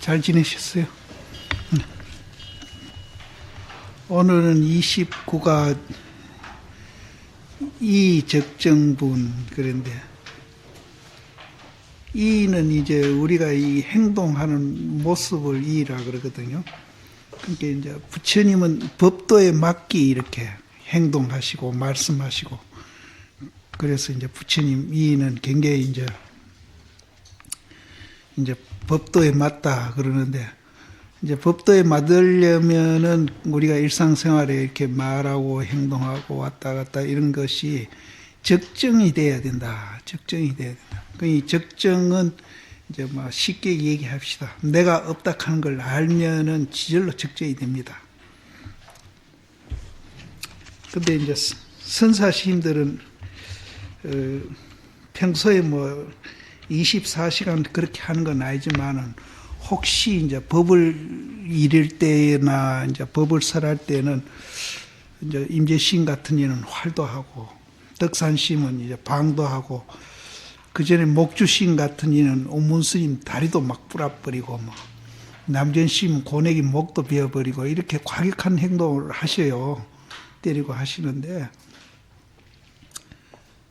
잘 지내셨어요? 오늘은 29가 이적정분. 그런데 이는 이제 우리가 이 행동하는 모습을 이라 그러거든요. 그러니까 이제 부처님은 법도에 맞게 이렇게 행동하시고 말씀하시고, 그래서 이제 부처님 이는 굉장히 이제 법도에 맞다 그러는데, 이제 법도에 맞으려면은 우리가 일상생활에 이렇게 말하고 행동하고 왔다 갔다 이런 것이 적정이 돼야 된다. 적정이 돼야 된다. 이 적정은 이제 뭐 쉽게 얘기합시다. 내가 없다 하는 걸 알면은 지절로 적정이 됩니다. 근데 이제 선사시인들은 평소에 뭐 24시간 그렇게 하는 건 아니지만은 혹시 이제 법을 이룰 때나 이제 법을 설할 때는 이제 임재신 같은 이는 활도 하고, 덕산심은 이제 방도 하고, 그 전에 목주신 같은 이는 오문스님 다리도 막 부라버리고, 뭐 남전심은 고내기 목도 베어버리고, 이렇게 과격한 행동을 하셔요. 때리고 하시는데,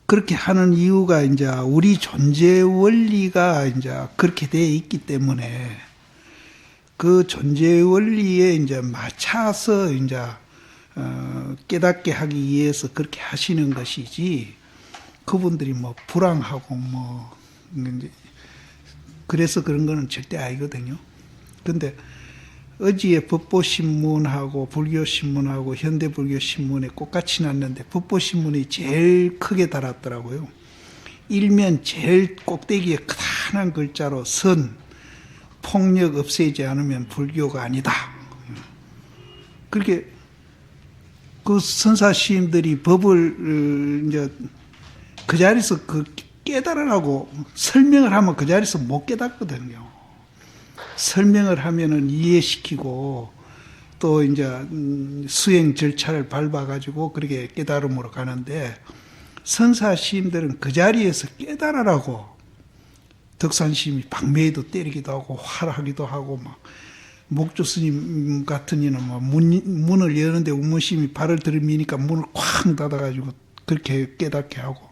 그렇게 하는 이유가 이제 우리 존재 원리가 이제 그렇게 되어 있기 때문에 그 존재 원리에 이제 맞춰서 이제 깨닫게 하기 위해서 그렇게 하시는 것이지, 그분들이 뭐 불황하고 뭐 그래서 그런 거는 절대 아니거든요. 근데 어지에 법보신문하고 불교신문하고 현대불교신문에 똑같이 났는데, 법보신문이 제일 크게 달았더라고요. 일면 제일 꼭대기에 크다란 글자로 선, 폭력 없애지 않으면 불교가 아니다. 그렇게 그 선사시인들이 법을 이제 그 자리에서 그 깨달으라고 설명을 하면 그 자리에서 못 깨닫거든요. 설명을 하면은 이해시키고 또 이제 수행 절차를 밟아가지고 그렇게 깨달음으로 가는데, 선사시인들은 그 자리에서 깨달으라고 덕산심이 방매에도 때리기도 하고 활하기도 하고, 막 목조스님 같은 이는 막 문을 여는데 우무심이 발을 들이미니까 문을 쾅 닫아가지고 그렇게 깨닫게 하고,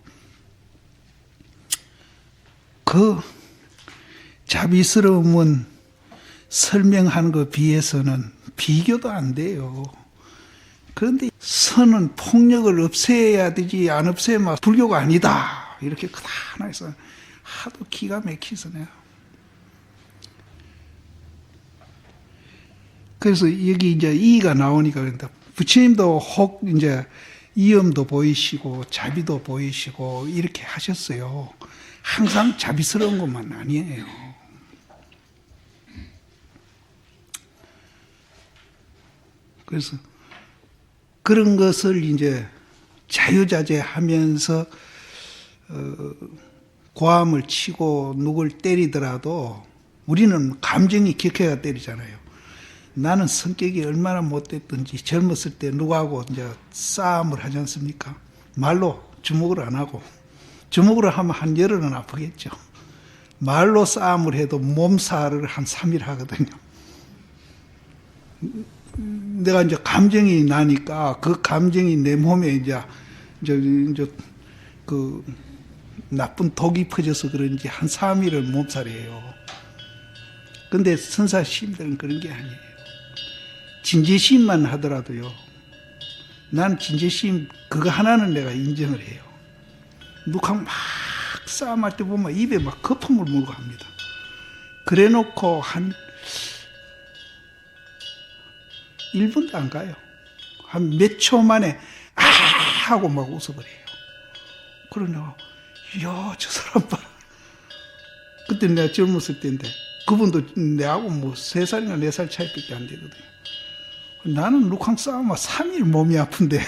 그 자비스러움은 설명하는 것 비해서는 비교도 안 돼요. 그런데 선은 폭력을 없애야 되지, 안 없애면 불교가 아니다. 이렇게 크다나 해서 하도 기가 막히서네요. 그래서 여기 이제 이가 나오니까 그런다. 부처님도 혹 이제 이음도 보이시고 자비도 보이시고 이렇게 하셨어요. 항상 자비스러운 것만 아니에요. 그래서 그런 것을 이제 자유자재하면서 고함을 치고 누굴 때리더라도 우리는 감정이 격해가 때리잖아요. 나는 성격이 얼마나 못됐든지 젊었을 때 누구하고 이제 싸움을 하지 않습니까? 말로 주먹을 안 하고, 주먹으로 하면 한 열흘은 아프겠죠. 말로 싸움을 해도 몸살을 한 3일 하거든요. 내가 이제 감정이 나니까 그 감정이 내 몸에 이제 그 나쁜 독이 퍼져서 그런지 한 3일을 몸살이에요. 근데 선사시인들은 그런 게 아니에요. 진제시인만 하더라도요, 난 진제시인 그거 하나는 내가 인정을 해요. 누구랑 막 싸움할 때 보면 입에 막 거품을 물고 합니다. 그래 놓고 한 1분도 안 가요. 한 몇 초 만에 아 하고 막 웃어버려요. 그러냐, 이야 저 사람 봐라. 그때 내가 젊었을 때인데, 그분도 내하고 뭐 3살이나 4살 차이밖에 안 되거든요. 나는 누구랑 싸우면 3일 몸이 아픈데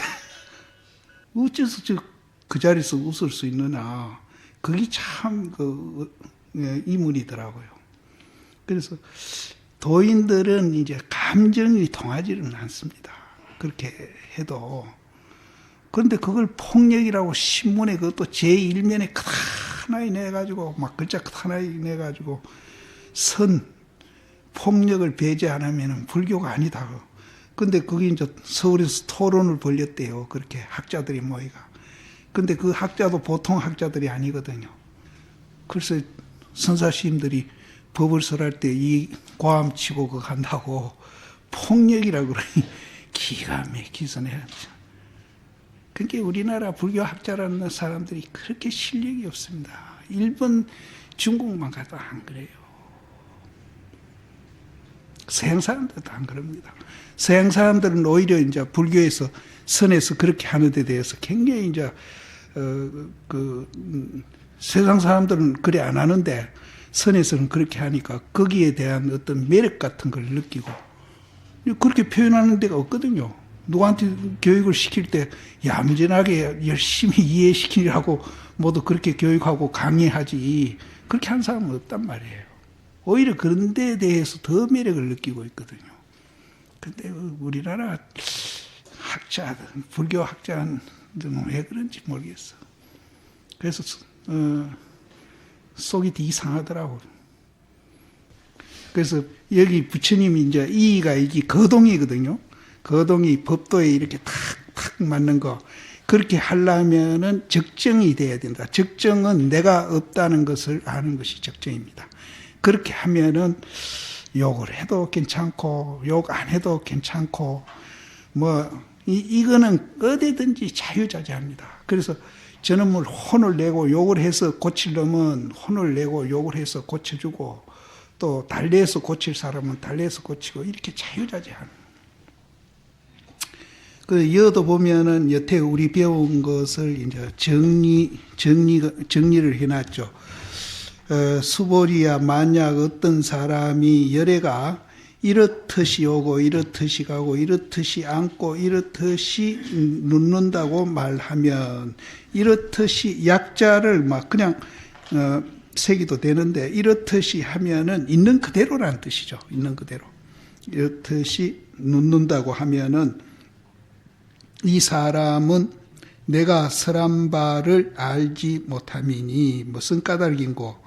어째서 그 자리에서 웃을 수 있느냐. 그게 참 이문이더라고요. 그래서 도인들은 이제 감정이 통하지는 않습니다. 그렇게 해도. 그런데 그걸 폭력이라고 신문에 그것도 제1면에 크다나이 내가지고 막 글자 크다나이 내가지고 선, 폭력을 배제 안 하면 불교가 아니다. 근데 그게 이제 서울에서 토론을 벌였대요. 그렇게 학자들이 모이가. 근데 그 학자도 보통 학자들이 아니거든요. 그래서 선사시임들이 법을 설할 때 이 고함치고 그거 한다고 폭력이라고 그러니 기가 막히서 내가. 그러니까 우리나라 불교 학자라는 사람들이 그렇게 실력이 없습니다. 일본, 중국만 가도 안 그래요. 서양 사람들도 안 그럽니다. 서양 사람들은 오히려 이제 불교에서 선에서 그렇게 하는 데 대해서 굉장히 이제 세상 사람들은 그래 안 하는데 선에서는 그렇게 하니까 거기에 대한 어떤 매력 같은 걸 느끼고 그렇게 표현하는 데가 없거든요. 누구한테 교육을 시킬 때 얌전하게 열심히 이해시키라고 모두 그렇게 교육하고 강의하지 그렇게 한 사람은 없단 말이에요. 오히려 그런 데에 대해서 더 매력을 느끼고 있거든요. 근데 우리나라 학자들, 불교 학자들은 왜 그런지 모르겠어. 그래서 속이 되게 상하더라고. 그래서 여기 부처님이 이제 이가 이게 거동이거든요. 거동이 법도에 이렇게 탁탁 맞는 거. 그렇게 하려면은 적정이 돼야 된다. 적정은 내가 없다는 것을 아는 것이 적정입니다. 그렇게 하면은 욕을 해도 괜찮고 욕 안 해도 괜찮고 이거는 어디든지 자유자재합니다. 그래서 저는 뭘 혼을 내고 욕을 해서 고칠 놈은 혼을 내고 욕을 해서 고쳐주고 또 달래서 고칠 사람은 달래서 고치고 이렇게 자유자재하는. 그 여도 보면은 여태 우리 배운 것을 이제 정리를 해놨죠. 수보리야 만약 어떤 사람이 열애가 이렇듯이 오고 이렇듯이 가고 이렇듯이 앉고 이렇듯이 눕는다고 말하면 이렇듯이 약자를 막 그냥 새기도 되는데 이렇듯이 하면은 있는 그대로라는 뜻이죠. 있는 그대로. 이렇듯이 눕는다고 하면은 이 사람은 내가 설한 바를 알지 못함이니 무슨 까닭인고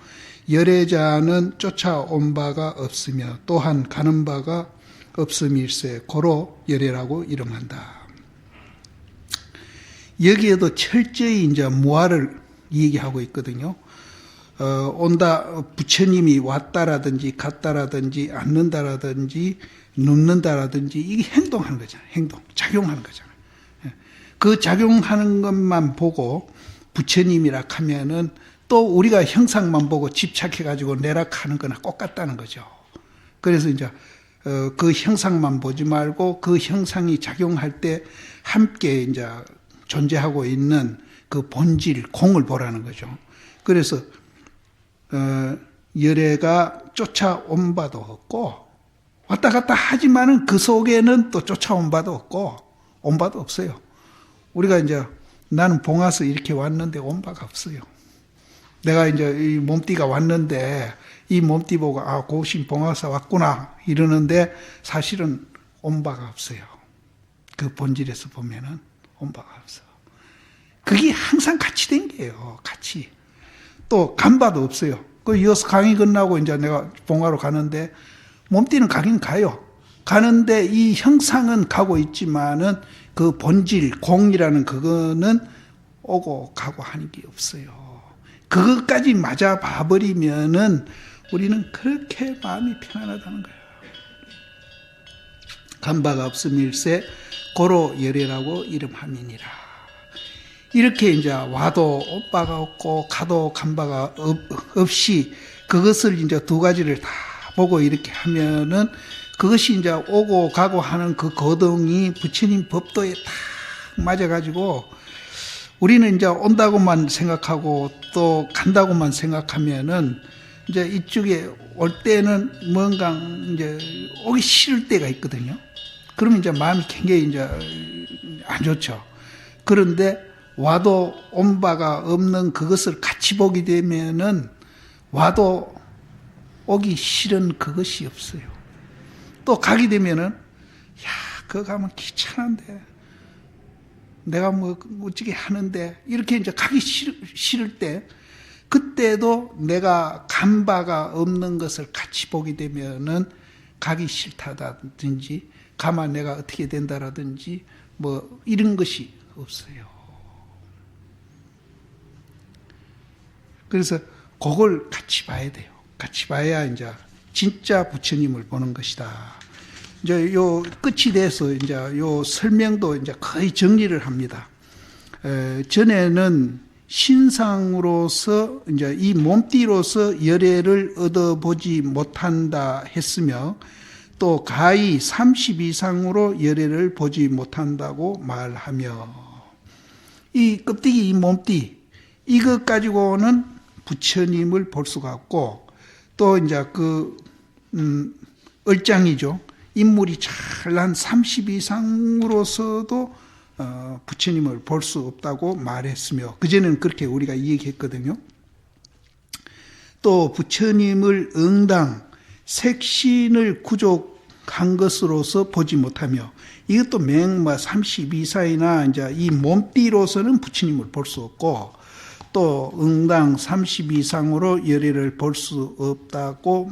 열애자는 쫓아온 바가 없으며 또한 가는 바가 없음일세 고로 열애라고 이름한다. 여기에도 철저히 이제 무아를 얘기하고 있거든요. 온다 부처님이 왔다라든지 갔다라든지 앉는다라든지 눕는다라든지 이게 행동하는 거잖아요. 행동, 작용하는 거잖아요. 그 작용하는 것만 보고 부처님이라 하면은 또 우리가 형상만 보고 집착해가지고 내락하는 거나 똑같다는 거죠. 그래서 이제 그 형상만 보지 말고 그 형상이 작용할 때 함께 이제 존재하고 있는 그 본질, 공을 보라는 거죠. 그래서 열애가 쫓아온 바도 없고 왔다 갔다 하지만은 그 속에는 또 쫓아온 바도 없고 온 바도 없어요. 우리가 이제 나는 봉화서 이렇게 왔는데 온 바가 없어요. 내가 이제 이 몸띠가 왔는데 이 몸띠 보고 아 고신 봉화사 왔구나 이러는데 사실은 온 바가 없어요. 그 본질에서 보면은 온 바가 없어. 그게 항상 같이 된 게예요. 같이. 또 간 바도 없어요. 그 이어서 강이 끝나고 이제 내가 봉화로 가는데 몸띠는 가긴 가요. 가는데 이 형상은 가고 있지만은 그 본질 공이라는 그거는 오고 가고 하는 게 없어요. 그것까지 맞아 봐버리면은 우리는 그렇게 마음이 편안하다는 거예요. 간바가 없음일세 고로 열애라고 이름함이니라. 이렇게 이제 와도 온 바가 없고 가도 간 바가 없이 그것을 이제 두 가지를 다 보고 이렇게 하면은 그것이 이제 오고 가고 하는 그 거동이 부처님 법도에 딱 맞아가지고 우리는 이제 온다고만 생각하고 또 간다고만 생각하면은 이제 이쪽에 올 때는 뭔가 이제 오기 싫을 때가 있거든요. 그러면 이제 마음이 굉장히 이제 안 좋죠. 그런데 와도 온 바가 없는 그것을 같이 보게 되면은 와도 오기 싫은 그것이 없어요. 또 가게 되면은 야, 그거 가면 귀찮은데 내가 뭐 어찌게 하는데 이렇게 이제 가기 싫을 때 그때도 내가 간 바가 없는 것을 같이 보게 되면은 가기 싫다든지 가만 내가 어떻게 된다라든지 뭐 이런 것이 없어요. 그래서 그걸 같이 봐야 돼요. 같이 봐야 이제 진짜 부처님을 보는 것이다. 이제 요 끝이 돼서 이제 요 설명도 이제 거의 정리를 합니다. 전에는 신상으로서 이제 이 몸띠로서 열애를 얻어보지 못한다 했으며 또 가히 30 이상으로 열애를 보지 못한다고 말하며 이 껍데기 이 몸띠 이것 가지고는 부처님을 볼 수가 없고 또 이제 그 얼짱이죠. 인물이 잘난 30 이상으로서도 부처님을 볼 수 없다고 말했으며 그전에는 그렇게 우리가 얘기했거든요. 또 부처님을 응당 색신을 구족한 것으로서 보지 못하며 이것도 맹마 30 이상이나 이제 이 몸띠로서는 부처님을 볼 수 없고 또 응당 30 이상으로 열애를 볼 수 없다고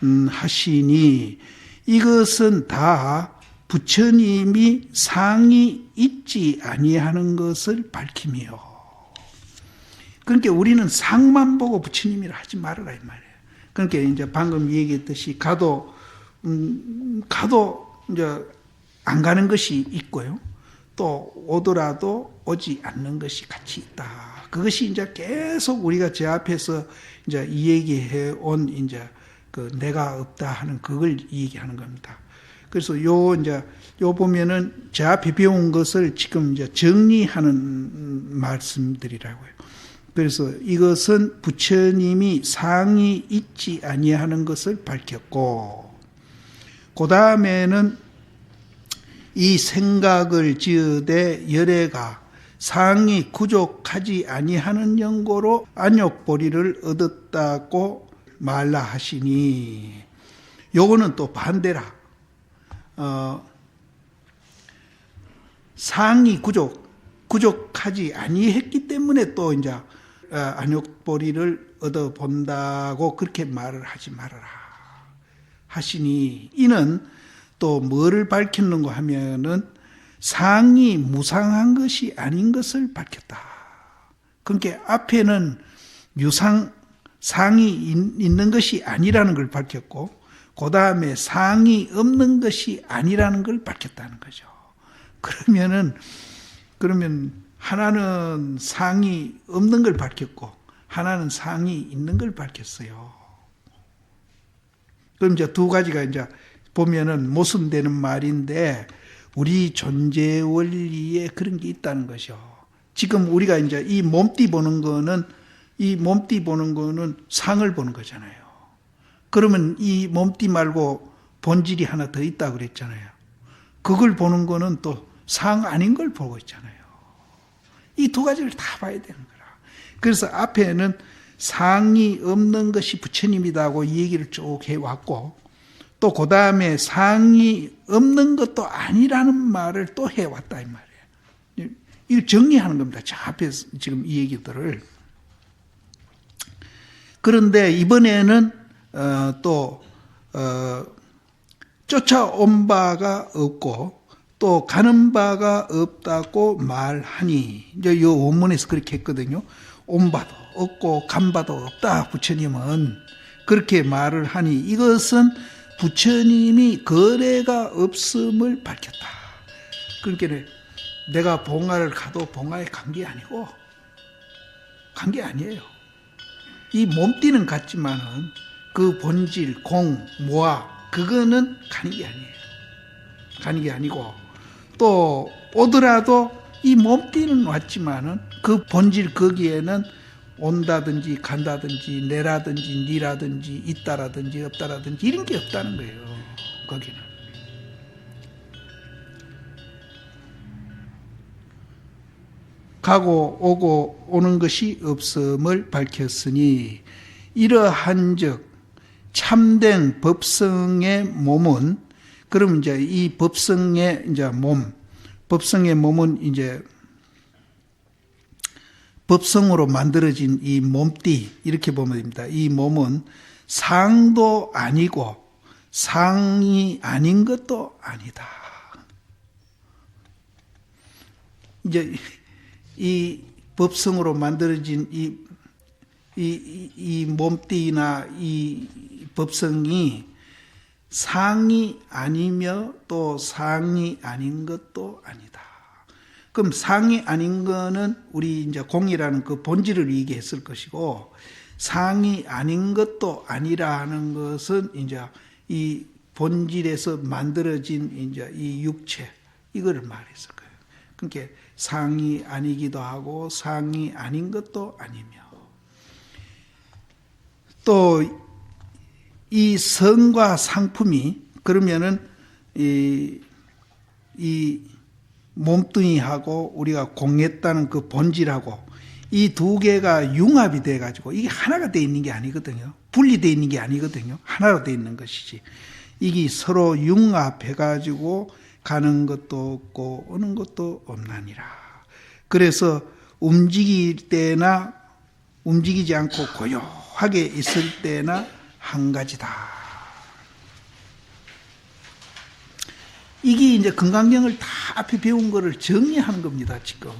말씀하시니 이것은 다 부처님이 상이 있지 아니하는 것을 밝히며 그러니까 우리는 상만 보고 부처님이라 하지 말아라 이 말이에요. 그러니까 이제 방금 얘기했듯이 가도 이제 안 가는 것이 있고요. 또 오더라도 오지 않는 것이 같이 있다. 그것이 이제 계속 우리가 제 앞에서 이제 이 얘기해 온 이제 그 내가 없다 하는 그걸 얘기하는 겁니다. 그래서 요 보면은 제 앞에 배운 것을 지금 이제 정리하는 말씀들이라고요. 그래서 이것은 부처님이 상이 있지 아니하는 것을 밝혔고, 그 다음에는 이 생각을 지으되 열애가 상이 구족하지 아니하는 연고로 안욕보리를 얻었다고 말라 하시니, 요거는 또 반대라. 상이 구족하지 아니했기 때문에 또 이제 안욕보리를 얻어본다고 그렇게 말을 하지 말아라 하시니, 이는 또 뭐를 밝혔는가 하면은 상이 무상한 것이 아닌 것을 밝혔다. 그러니까 앞에는 상이 있는 것이 a니라는 걸 밝혔고, 그 다음에 상이 없는 것이 아니라는 걸 밝혔다는 거죠. 그러면 하나는 상이 없는 걸 밝혔고, 하나는 상이 있는 걸 밝혔어요. 그럼 이제 두 가지가 이제 보면은 모순되는 말인데, 우리 존재 원리에 그런 게 있다는 것이요. 지금 우리가 이제 이 몸띠 보는 거는 상을 보는 거잖아요. 그러면 이 몸띠 말고 본질이 하나 더 있다 그랬잖아요. 그걸 보는 거는 또 상 아닌 걸 보고 있잖아요. 이 두 가지를 다 봐야 되는 거라. 그래서 앞에는 상이 없는 것이 부처님이다고 이 얘기를 쭉 해왔고, 또 그 다음에 상이 없는 것도 아니라는 말을 또 해왔다 이 말이에요. 이거 정리하는 겁니다. 저 앞에 지금 이 얘기들을. 그런데 이번에는 쫓아온 바가 없고 또 가는 바가 없다고 말하니, 이제 이 원문에서 그렇게 했거든요. 온 바도 없고 간 바도 없다 부처님은 그렇게 말을 하니, 이것은 부처님이 거래가 없음을 밝혔다. 그러니까 내가 봉화를 가도 봉화에 간 게 아니고, 간 게 아니에요. 이 몸띠는 같지만은 그 본질, 공, 모아, 그거는 가는 게 아니에요. 가는 게 아니고, 또 오더라도 이 몸띠는 왔지만은 그 본질 거기에는 온다든지 간다든지 내라든지 니라든지 있다라든지 없다라든지 이런 게 없다는 거예요. 거기는. 가고 오고 오는 것이 없음을 밝혔으니, 이러한즉 참된 법성의 몸은, 그럼 이제 이 법성의 이제 법성의 몸은 이제 법성으로 만들어진 이 몸띠, 이렇게 보면 됩니다. 이 몸은 상도 아니고 상이 아닌 것도 아니다. 이제 이 법성으로 만들어진 이 몸띠나 이 법성이 상이 아니며 또 상이 아닌 것도 아니다. 그럼 상이 아닌 거는 우리 이제 공이라는 그 본질을 얘기했을 것이고, 상이 아닌 것도 아니라 하는 것은 이제 이 본질에서 만들어진 이제 이 육체, 이거를 말했을 거예요. 그러니까 상이 아니기도 하고 상이 아닌 것도 아니며, 또 이 성과 상품이 그러면은 이 몸뚱이하고 우리가 공했다는 그 본질하고 이 두 개가 융합이 돼 가지고 이게 하나가 돼 있는 게 아니거든요. 분리돼 있는 게 아니거든요. 하나로 돼 있는 것이지. 이게 서로 융합해 가지고 가는 것도 없고 오는 것도 없나니라. 그래서 움직일 때나 움직이지 않고 고요하게 있을 때나 한 가지다. 이게 이제 건강경을 다 앞에 배운 거를 정리하는 겁니다, 지금.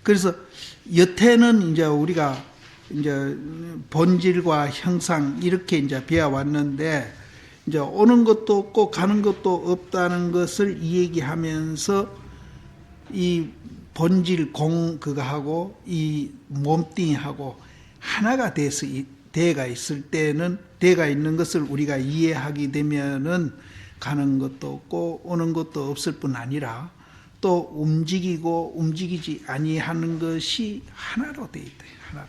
그래서 여태는 이제 우리가 이제 본질과 형상 이렇게 이제 배워왔는데, 이제 오는 것도 없고 가는 것도 없다는 것을 이야기하면서 이 본질 그거하고 이 몸뚱이하고 하나가 대가 있을 때는, 대가 있는 것을 우리가 이해하게 되면은 가는 것도 없고 오는 것도 없을 뿐 아니라 또 움직이고 움직이지 아니하는 것이 하나로 되어 있다. 하나로.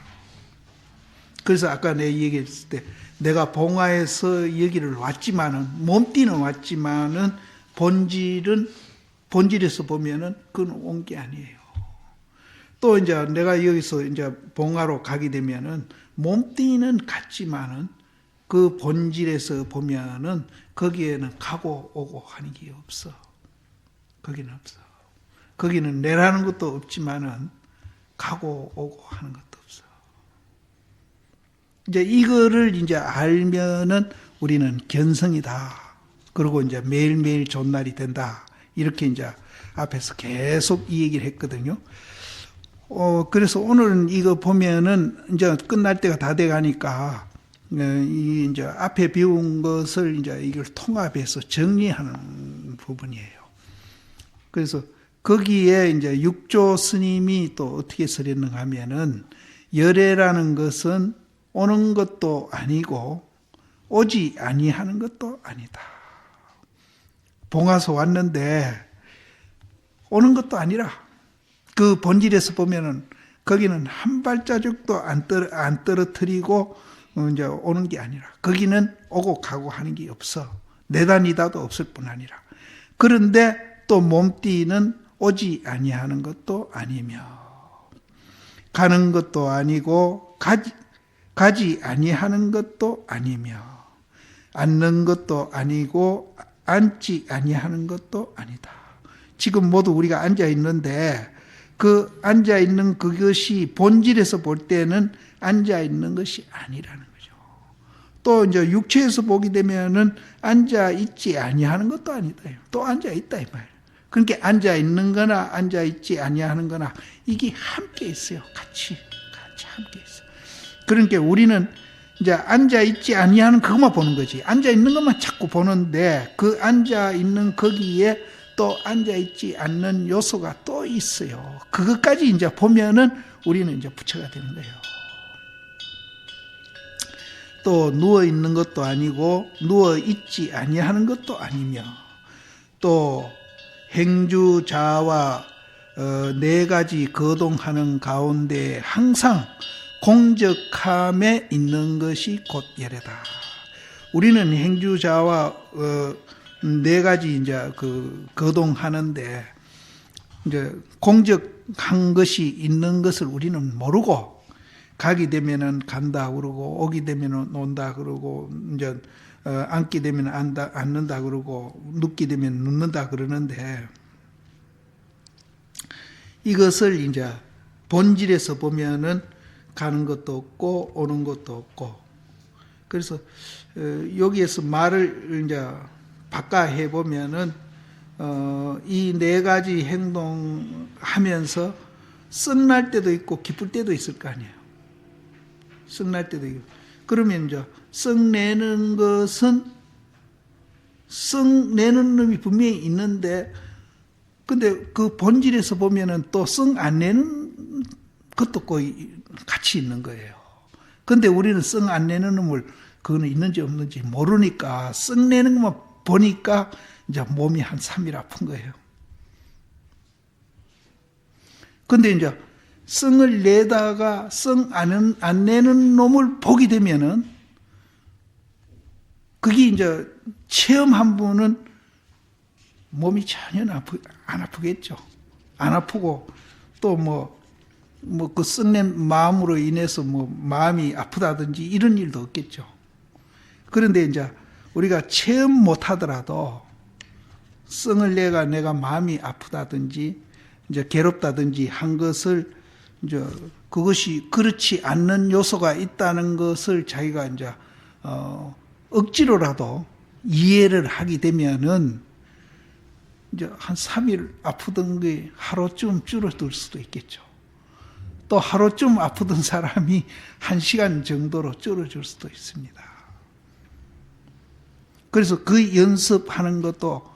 그래서 아까 내가 얘기했을 때 내가 봉화에서 여기를 왔지만은, 몸띠는 왔지만은 본질에서 보면은 그건 온 게 아니에요. 또 이제 내가 여기서 이제 봉화로 가게 되면은 몸뚱이는 같지만은 그 본질에서 보면은 거기에는 가고 오고 하는 게 없어. 거기는 없어. 거기는 내라는 것도 없지만은 가고 오고 하는 것도 없어. 이제 이거를 이제 알면은 우리는 견성이다. 그리고 이제 매일매일 좋은 날이 된다. 이렇게 이제 앞에서 계속 이 얘기를 했거든요. 그래서 오늘은 이거 보면은 이제 끝날 때가 다 돼 가니까, 이 이제 앞에 배운 것을 이제 이걸 통합해서 정리하는 부분이에요. 그래서 거기에 이제 육조 스님이 또 어떻게 설했는가 하면은, 열애라는 것은 오는 것도 아니고 오지 아니하는 것도 아니다. 봉화서 왔는데 오는 것도 아니라 그 본질에서 보면은 거기는 한 발자국도 안 떨어뜨리고 이제 오는 게 아니라, 거기는 오고 가고 하는 게 없어. 내다니다도 없을 뿐 아니라. 그런데 또 몸띠는 오지 아니하는 것도 아니며, 가는 것도 아니고 가지 아니하는 것도 아니며, 앉는 것도 아니고 앉지 아니하는 것도 아니다. 지금 모두 우리가 앉아 있는데 그 앉아 있는 그것이 본질에서 볼 때는 앉아 있는 것이 아니라는 거죠. 또 이제 육체에서 보게 되면은 앉아 있지 아니하는 것도 아니다. 또 앉아 있다 이 말. 그러니까 앉아 있는 거나 앉아 있지 아니하는 거나 이게 함께 있어요. 같이 함께 있어. 그러니까 우리는 이제 앉아 있지 아니하는 그것만 보는 거지. 앉아 있는 것만 자꾸 보는데 그 앉아 있는 거기에 또 앉아있지 않는 요소가 또 있어요. 그것까지 이제 보면은 우리는 이제 부처가 되는 거예요. 또 누워있는 것도 아니고 누워있지 아니하는 것도 아니며, 또 행주자와 네 가지 거동하는 가운데 항상 공적함에 있는 것이 곧 열애다. 우리는 행주자와 네 가지 이제 그 거동하는데 이제 공적한 것이 있는 것을 우리는 모르고, 가게 되면은 간다 그러고 오게 되면은 온다 그러고 이제 앉게 되면 앉는다 그러고 눕게 되면 눕는다 그러는데, 이것을 이제 본질에서 보면은 가는 것도 없고 오는 것도 없고 그래서 여기에서 말을 이제 바꿔 해보면은 이 네 가지 행동하면서 썩날 때도 있고 기쁠 때도 있을 거 아니에요. 썩날 때도 있고. 그러면 이제 썩내는 것은 썩내는 놈이 분명히 있는데, 근데 그 본질에서 보면은 또 썩 안 내는 것도 거의 같이 있는 거예요. 근데 우리는 썩 안 내는 놈을 그거는 있는지 없는지 모르니까 썩 내는 것만 보니까 이제 몸이 한 3일 아픈 거예요. 근데 이제 썩을 내다가 썩 안 내는 놈을 보게 되면은 그게 이제 체험한 분은 몸이 전혀 안 아프겠죠. 안 아프고 또 그 썩낸 마음으로 인해서 마음이 아프다든지 이런 일도 없겠죠. 그런데 이제 우리가 체험 못 하더라도 썩을 내가 마음이 아프다든지 이제 괴롭다든지 한 것을 이제 그것이 그렇지 않는 요소가 있다는 것을 자기가 이제 억지로라도 이해를 하게 되면은 이제 한 3일 아프던 게 하루쯤 줄어들 수도 있겠죠. 또 하루쯤 아프던 사람이 1시간 정도로 줄어들 수도 있습니다. 그래서 그 연습하는 것도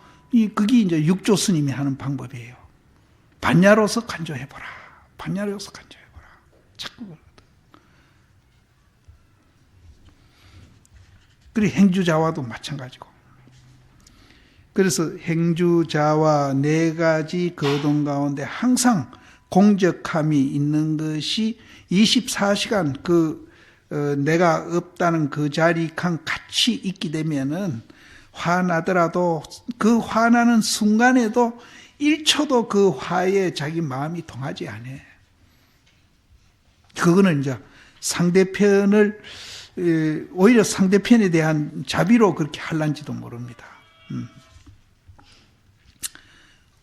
그게 이제 육조 스님이 하는 방법이에요. 반야로서 간조해보라. 반야로서 간조해보라. 자꾸 그러거든. 그리고 행주자와도 마찬가지고. 그래서 행주자와 네 가지 거동 가운데 항상 공적함이 있는 것이 24시간 내가 없다는 그 자리랑 같이 있게 되면은 화나더라도 그 화나는 순간에도 1초도 그 화에 자기 마음이 동하지 않아. 그거는 이제 상대편을 오히려 상대편에 대한 자비로 그렇게 할란지도 모릅니다.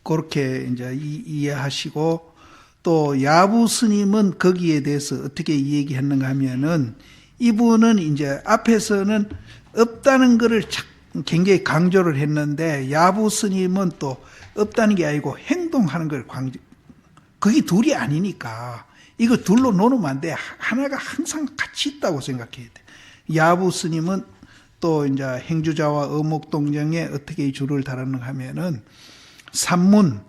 그렇게 이제 이해하시고, 또 야부 스님은 거기에 대해서 어떻게 얘기했는가 하면은, 이분은 이제 앞에서는 없다는 것을 굉장히 강조를 했는데, 야부 스님은 또 없다는 게 아니고 행동하는 걸 그게 둘이 아니니까 이거 둘로 놓으면 안 돼. 하나가 항상 같이 있다고 생각해야 돼. 야부 스님은 또 이제 행주자와 어목동정에 어떻게 이 줄을 달았는가 하면은, 산문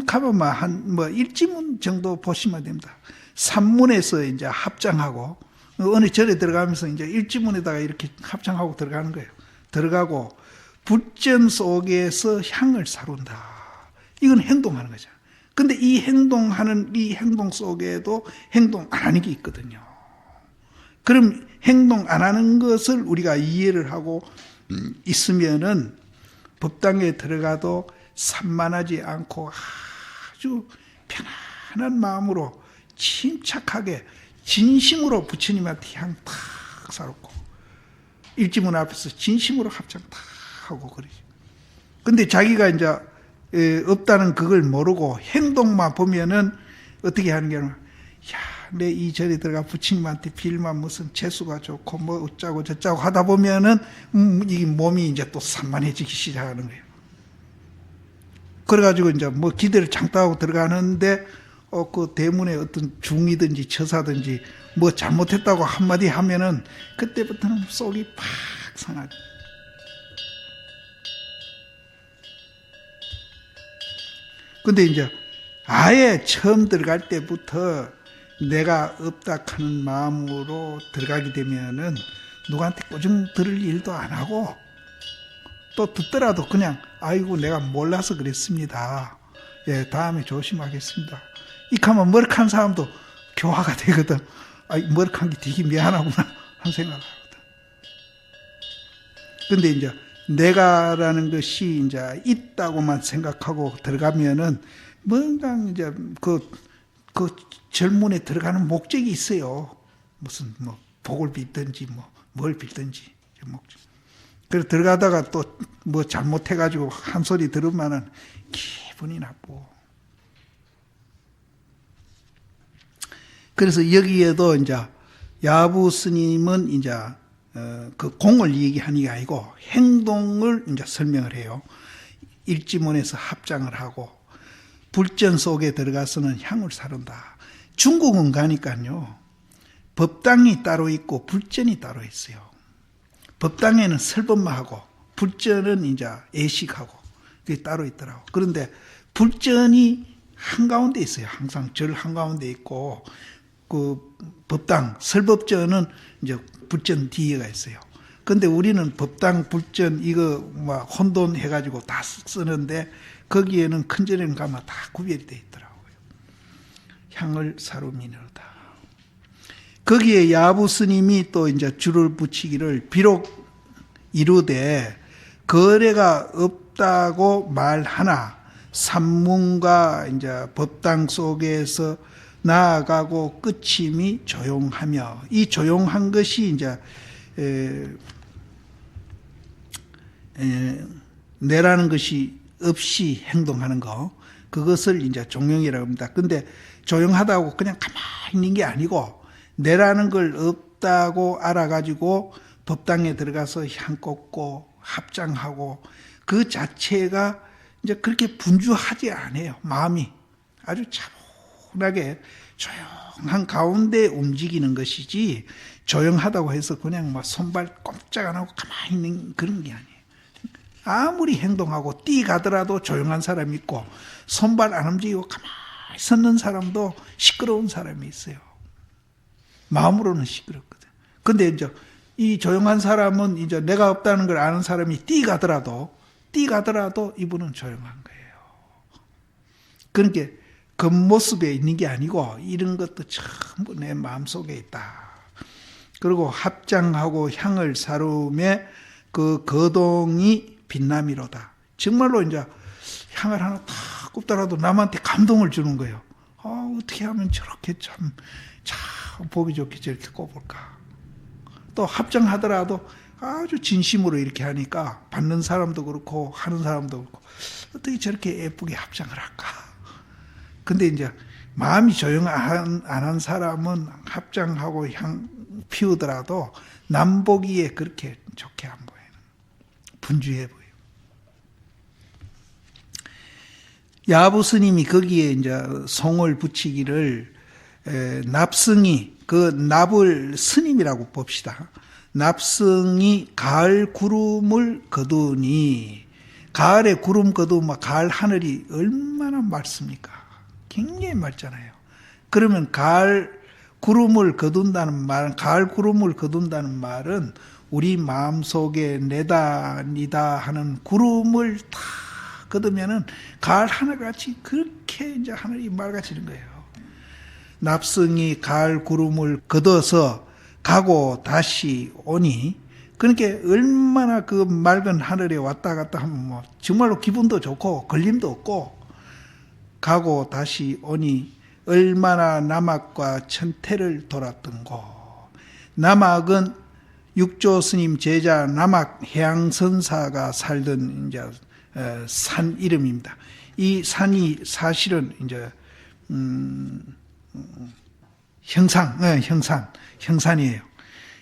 가면 일지문 정도 보시면 됩니다. 산문에서 이제 합장하고, 어느 절에 들어가면서 이제 일지문에다가 이렇게 합장하고 들어가는 거예요. 들어가고, 붓전 속에서 향을 사룬다. 이건 행동하는 거죠. 근데 이 행동 속에도 행동 안 하는 게 있거든요. 그럼 행동 안 하는 것을 우리가 이해를 하고 있으면은 법당에 들어가도 산만하지 않고 아주 편안한 마음으로 침착하게 진심으로 부처님한테 향 탁 사놓고 일지문 앞에서 진심으로 합장 탁 하고 그러지. 근데 자기가 이제 없다는 그걸 모르고 행동만 보면은 어떻게 하는 게 아니라, 내 이 절에 들어가 부처님한테 빌만 무슨 재수가 좋고 뭐 어쩌고 저쩌고 하다 보면은 이 몸이 이제 또 산만해지기 시작하는 거예요. 그래가지고 이제 기대를 장따하고 들어가는데 그 대문에 어떤 중이든지 처사든지 잘못했다고 한마디 하면은 그때부터는 속이 팍 상하죠. 근데 이제 아예 처음 들어갈 때부터 내가 없다 하는 마음으로 들어가게 되면은 누구한테 꾸중 들을 일도 안 하고, 또 듣더라도 그냥 아이고 내가 몰라서 그랬습니다. 예, 다음에 조심하겠습니다. 이카면 머쓱한 사람도 교화가 되거든. 머쓱한 게 되게 미안하구나 하는 생각을 하거든. 근데 이제 내가라는 것이 이제 있다고만 생각하고 들어가면은 뭔가 이제 그 절문에 들어가는 목적이 있어요. 무슨 복을 빌든지 뭘 빌든지 목적. 그래서 들어가다가 또 잘못해가지고 한 소리 들으면은 기분이 나쁘고. 그래서 여기에도 이제 야부 스님은 이제 그 공을 얘기하는 게 아니고 행동을 이제 설명을 해요. 일지문에서 합장을 하고 불전 속에 들어가서는 향을 사른다. 중국은 가니까요. 법당이 따로 있고 불전이 따로 있어요. 법당에는 설법마하고 불전은 이제 예식하고 그게 따로 있더라고. 그런데 불전이 한가운데 있어요. 항상 절 한가운데 있고 그 법당 설법전은 이제 불전 뒤에가 있어요. 근데 우리는 법당 불전 이거 막 혼돈 해가지고 다 쓰는데 거기에는 큰 절에는 가면 다 구별이 되어 있더라고요. 향을 사루미노다. 거기에 야부 스님이 또 이제 줄을 붙이기를 비록 이르되 거래가 없다고 말하나 산문과 이제 법당 속에서 나아가고 끝임이 조용하며 이 조용한 것이 이제 내라는 것이 없이 행동하는 거 그것을 이제 종용이라고 합니다. 근데 조용하다고 그냥 가만히 있는 게 아니고 내라는 걸 없다고 알아가지고 법당에 들어가서 향 꽂고 합장하고 그 자체가 이제 그렇게 분주하지 않아요. 마음이 아주 차분하게 조용한 가운데 움직이는 것이지 조용하다고 해서 그냥 막 손발 꼼짝 안 하고 가만히 있는 그런 게 아니에요. 아무리 행동하고 뛰 가더라도 조용한 사람이 있고 손발 안 움직이고 가만히 섰는 사람도 시끄러운 사람이 있어요. 마음으로는 시끄럽거든. 근데 이제 이 조용한 사람은 이제 내가 없다는 걸 아는 사람이 뛰 가더라도 이분은 조용한 거예요. 그러니까 겉모습에 있는 게 아니고 이런 것도 전부 내 마음속에 있다. 그리고 합장하고 향을 사름에 그 거동이 빛남이로다. 정말로 이제 향을 하나 탁 꼽더라도 남한테 감동을 주는 거예요. 어떻게 하면 저렇게 참 보기 좋게 저렇게 꼽을까. 또 합장하더라도 아주 진심으로 이렇게 하니까 받는 사람도 그렇고 하는 사람도 그렇고 어떻게 저렇게 예쁘게 합장을 할까. 근데 이제 마음이 조용 안 한 사람은 합장하고 향 피우더라도 남 보기에 그렇게 좋게 안 보여요. 분주해 보여요. 야부 스님이 거기에 이제 송을 붙이기를 납승이 그 납을 스님이라고 봅시다. 납승이 가을 구름을 거두니 가을에 구름 거두면 가을 하늘이 얼마나 맑습니까? 굉장히 맑잖아요. 그러면 가을 구름을 거둔다는 말은 가을 구름을 거둔다는 말은 우리 마음속에 내다 니다 하는 구름을 다 거두면은 가을 하늘같이 그렇게 이제 하늘이 맑아지는 거예요. 납승이 가을 구름을 걷어서 가고 다시 오니 그러니까 얼마나 그 맑은 하늘에 왔다 갔다 하면 뭐 정말로 기분도 좋고 걸림도 없고 가고 다시 오니 얼마나 남악과 천태를 돌았던고. 남악은 육조 스님 제자 남악 해양선사가 살던 이제 산 이름입니다. 이 산이 사실은 이제 형산이에요.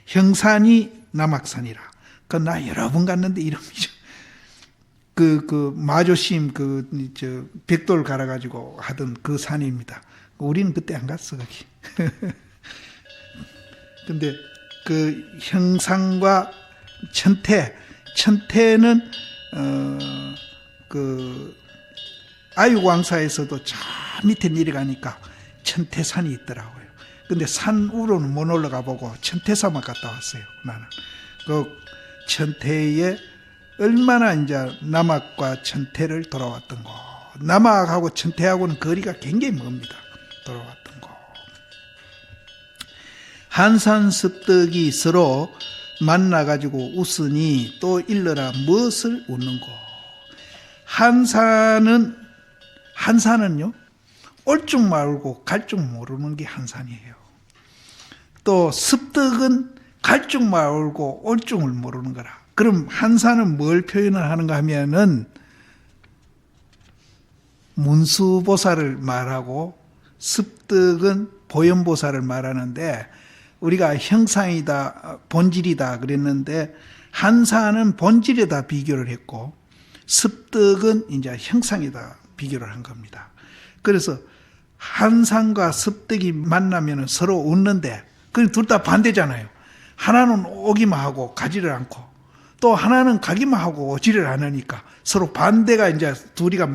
형산이 남악산이라. 그 나 여러 번 갔는데 이름이죠. 그 마조심 벽돌 갈아가지고 하던 그 산입니다. 우리는 그때 안 갔어 거기. 근데 그 형산과 천태는 그 아유광사에서도 저 밑에 내려가니까 천태산이 있더라고요. 근데 산 위로는 못 올라가 보고 천태산만 갔다 왔어요. 나는 그 천태에 얼마나 이제 남악과 천태를 돌아왔던 거. 남악하고 천태하고는 거리가 굉장히 멉니다. 돌아왔던 거. 한산습덕이 서로 만나가지고 웃으니 또 일러라 무엇을 웃는 거. 한산은요 올 줄 말고 갈 줄 모르는 게 한산이에요. 또 습덕은 갈 줄 말고 올 줄을 모르는 거라. 그럼 한산은 뭘 표현을 하는가 하면은 문수보살을 말하고 습덕은 보현보살을 말하는데 우리가 형상이다, 본질이다 그랬는데 한산은 본질에다 비교를 했고 습득은 이제 형상에다 비교를 한 겁니다. 그래서 한산과 습득이 만나면 서로 웃는데 그 둘 다 반대잖아요. 하나는 오기만 하고 가지를 않고 또 하나는 가기만 하고 오지를 않으니까 서로 반대가 이제 둘이가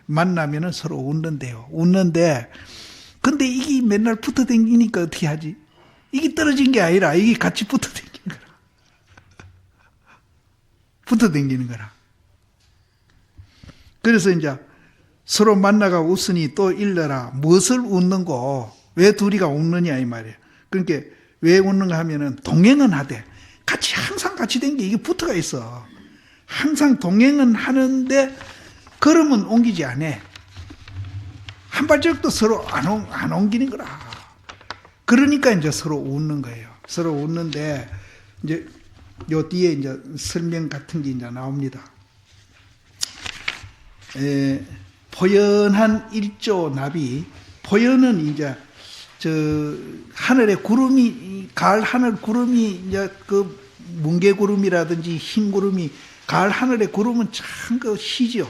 만나면 서로 웃는데요. 웃는데 근데 이게 맨날 붙어 댕기니까 어떻게 하지? 이게 떨어진 게 아니라 이게 같이 붙어 댕기는 거라. 붙어 댕기는 거라. 그래서 이제 서로 만나가 웃으니 또 일러라. 무엇을 웃는고? 왜 둘이가 웃느냐 이 말이에요. 그러니까 왜 웃는가 하면은 동행은 하되 같이 항상 같이 된 게 이게 붙어가 있어. 항상 동행은 하는데 걸음은 옮기지 않아. 한 발짝도 서로 안 옮기는 거라. 그러니까 이제 서로 웃는 거예요. 서로 웃는데 이제 요 뒤에 이제 설명 같은 게 이제 나옵니다. 포연한 일조 나비. 포연은 이제 저 하늘에 구름이 가을 하늘 구름이 이제 그 뭉게구름이라든지 흰 구름이 가을 하늘에 구름은 참 그 희죠.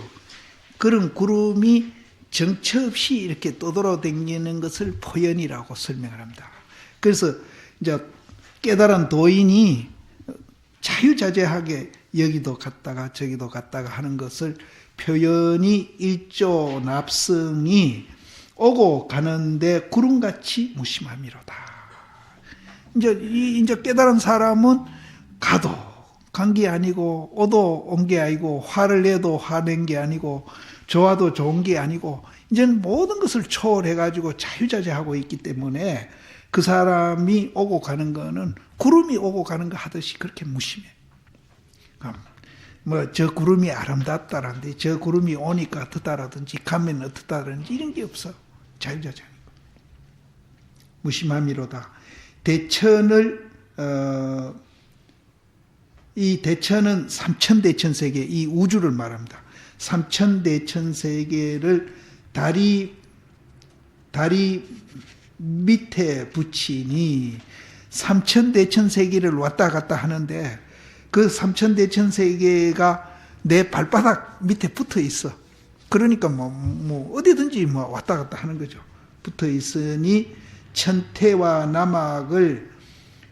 그런 구름이 정처 없이 이렇게 떠돌아다니는 것을 포연이라고 설명을 합니다. 그래서 이제 깨달은 도인이 자유자재하게 여기도 갔다가 저기도 갔다가 하는 것을 표현이 일조 납승이 오고 가는데 구름같이 무심함이로다. 이제 깨달은 사람은 가도 간 게 아니고 오도 온 게 아니고 화를 내도 화낸 게 아니고 좋아도 좋은 게 아니고 이제는 모든 것을 초월해가지고 자유자재하고 있기 때문에 그 사람이 오고 가는 거는 구름이 오고 가는 거 하듯이 그렇게 무심해. 뭐 저 구름이 아름답다라는데 저 구름이 오니까 어떻다라든지 가면 어떻다라든지 이런 게 없어. 자유자재하니까. 무심함이로다. 대천을 이 대천은 삼천대천세계 이 우주를 말합니다. 삼천대천세계를 다리 밑에 붙이니 삼천대천세계를 왔다 갔다 하는데 그 삼천대천세계가 내 발바닥 밑에 붙어 있어. 그러니까 뭐 어디든지 뭐 왔다 갔다 하는 거죠. 붙어 있으니 천태와 남악을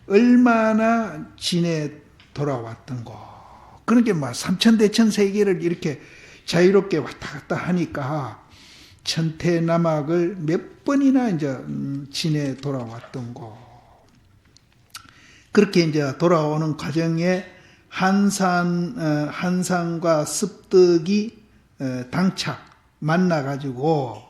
얼마나 지내 돌아왔던고. 그러니까 뭐 삼천대천세계를 이렇게 자유롭게 왔다 갔다 하니까 천태 남악을 몇 번이나 이제 지내 돌아왔던고. 그렇게 이제 돌아오는 과정에 한산과 습득이 당착 만나가지고